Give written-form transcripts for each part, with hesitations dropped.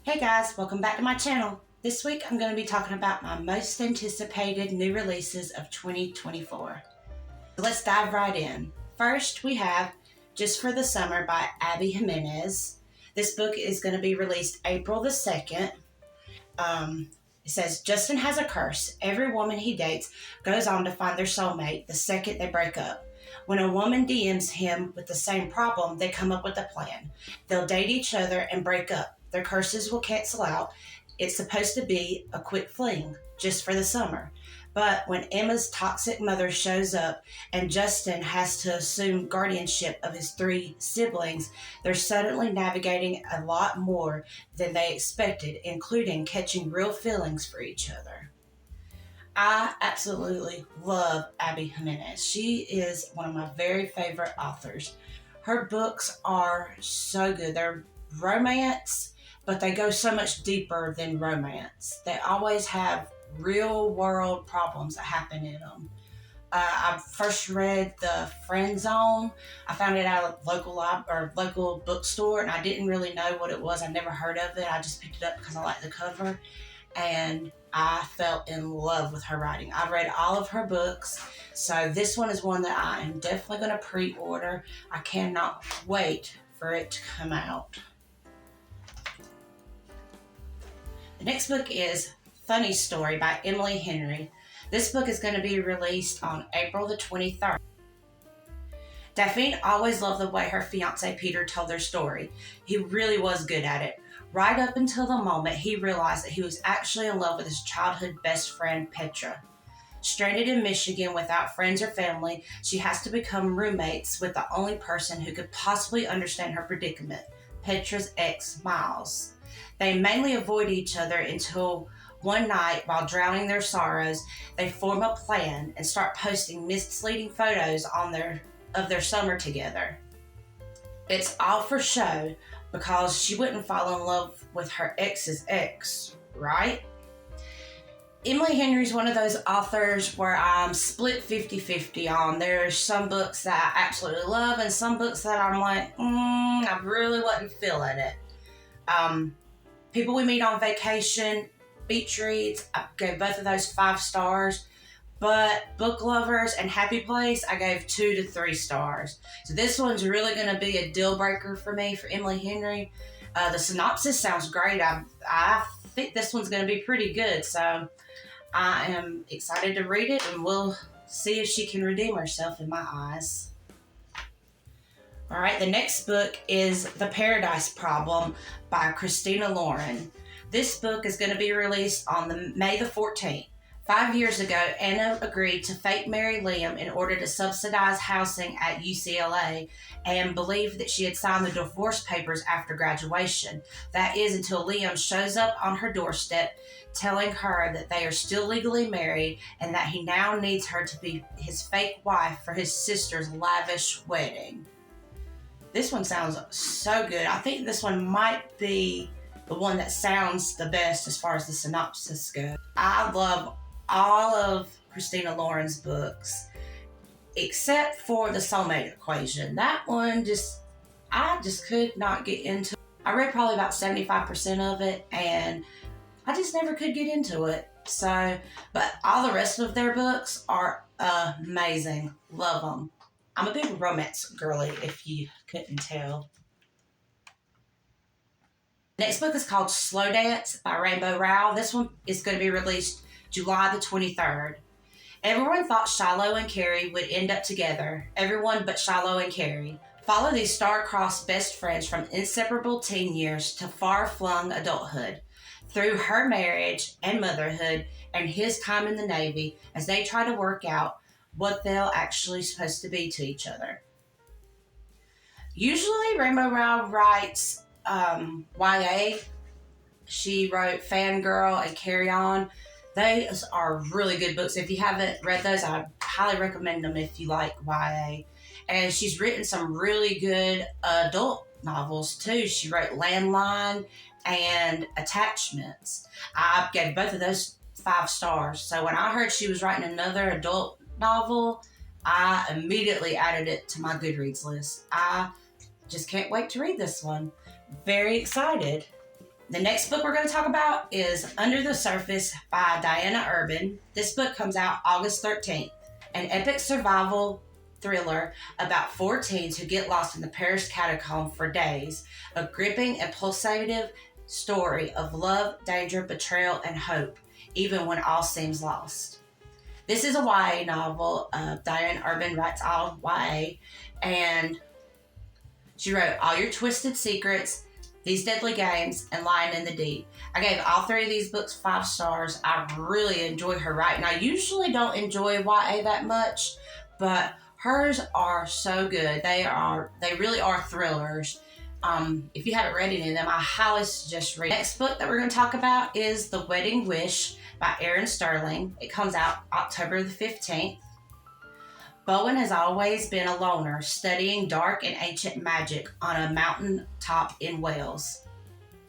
Hey guys, welcome back to my channel. This week I'm going to be talking about my most anticipated new releases of 2024. So let's dive right in. First we have Just for the Summer by Abby Jimenez. This book is going to be released April the 2nd. It says, Justin has a curse. Every woman he dates goes on to find their soulmate the second they break up. When a woman DMs him with the same problem, they come up with a plan. They'll date each other and break up. Their curses will cancel out. It's supposed to be a quick fling, just for the summer. But when Emma's toxic mother shows up and Justin has to assume guardianship of his 3 siblings, they're suddenly navigating a lot more than they expected, including catching real feelings for each other. I absolutely love Abby Jimenez. She is one of my very favorite authors. Her books are so good. They're romance, but they go so much deeper than romance. They always have real world problems that happen in them. I first read The Friend Zone. I found it at a local bookstore, and I didn't really know what it was. I never heard of it. I just picked it up because I liked the cover, and I fell in love with her writing. I've read all of her books, so this one is one that I am definitely going to pre-order. I cannot wait for it to come out. The next book is Funny Story by Emily Henry. This book is going to be released on April the 23rd. Daphne always loved the way her fiancé Peter told their story. He really was good at it, right up until the moment he realized that he was actually in love with his childhood best friend Petra. Stranded in Michigan without friends or family, she has to become roommates with the only person who could possibly understand her predicament, Petra's ex, Miles. They mainly avoid each other until one night, while drowning their sorrows, they form a plan and start posting misleading photos of their summer together. It's all for show because she wouldn't fall in love with her ex's ex, right? Emily Henry's one of those authors where I'm split 50-50 on. There's some books that I absolutely love and some books that I'm like, I really wasn't feeling it. People We Meet on Vacation, Beach Reads, I gave both of those 5 stars. But Book Lovers and Happy Place, I gave 2 to 3 stars. So this one's really going to be a deal breaker for me for Emily Henry. The synopsis sounds great. I think this one's going to be pretty good. So I am excited to read it, and we'll see if she can redeem herself in my eyes. All right, the next book is The Paradise Problem by Christina Lauren. This book is going to be released on May the 14th. 5 years ago, Anna agreed to fake marry Liam in order to subsidize housing at UCLA and believed that she had signed the divorce papers after graduation. That is until Liam shows up on her doorstep telling her that they are still legally married and that he now needs her to be his fake wife for his sister's lavish wedding. This one sounds so good. I think this one might be the one that sounds the best as far as the synopsis goes. I love all of Christina Lauren's books except for The Soulmate Equation. That one I just could not get into. I read probably about 75% of it and I just never could get into it. So, but all the rest of their books are amazing. Love them. I'm a big romance girly, if you couldn't tell. Next book is called Slow Dance by Rowell. This one is going to be released July the 23rd. Everyone thought Shiloh and Carrie would end up together. Everyone but Shiloh and Carrie. Follow these star-crossed best friends from inseparable teen years to far-flung adulthood, through her marriage and motherhood and his time in the Navy as they try to work out what they're actually supposed to be to each other. Usually Rowell writes YA. She wrote Fangirl and Carry On. Those are really good books. If you haven't read those, I highly recommend them if you like YA. And she's written some really good adult novels too. She wrote Landline and Attachments. I gave both of those 5 stars. So when I heard she was writing another adult novel, I immediately added it to my Goodreads list. I just can't wait to read this one. Very excited. The next book we're going to talk about is Under the Surface by Diana Urban. This book comes out August 13th. An epic survival thriller about 4 teens who get lost in the Paris catacomb for days. A gripping and pulsative story of love, danger, betrayal, and hope, even when all seems lost. This is a YA novel. Diane Urban writes all YA, and she wrote All Your Twisted Secrets, These Deadly Games, and Lying in the Deep. I gave all 3 of these books 5 stars. I really enjoy her writing. I usually don't enjoy YA that much, but hers are so good. They really are thrillers. If you haven't read any of them, I highly suggest reading. The next book that we're going to talk about is The Wedding Wish by Erin Sterling. It comes out October the 15th. Bowen has always been a loner, studying dark and ancient magic on a mountain top in Wales.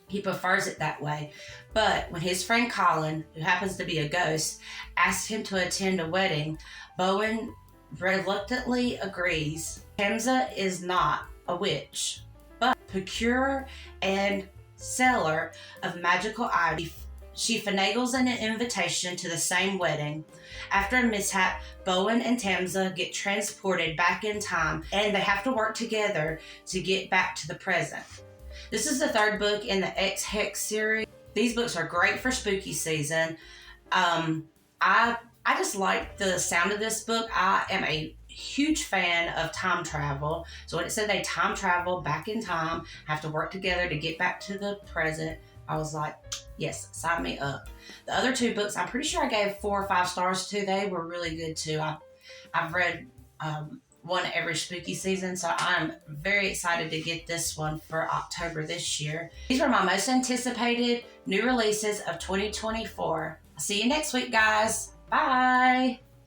He prefers it that way, but when his friend Colin, who happens to be a ghost, asks him to attend a wedding, Bowen reluctantly agrees. Hamza is not a witch, but procurer and seller of magical items. She finagles an invitation to the same wedding. After a mishap, Bowen and Tamza get transported back in time, and they have to work together to get back to the present. This is the 3rd book in the X-Hex series. These books are great for spooky season. I just like the sound of this book. I am a huge fan of time travel. So when it said they time travel back in time, have to work together to get back to the present, I was like, yes, sign me up. The other 2 books, I'm pretty sure I gave 4 or 5 stars to. They were really good too. I've read one every spooky season, so I'm very excited to get this one for October this year. These were my most anticipated new releases of 2024. I'll see you next week, guys. Bye.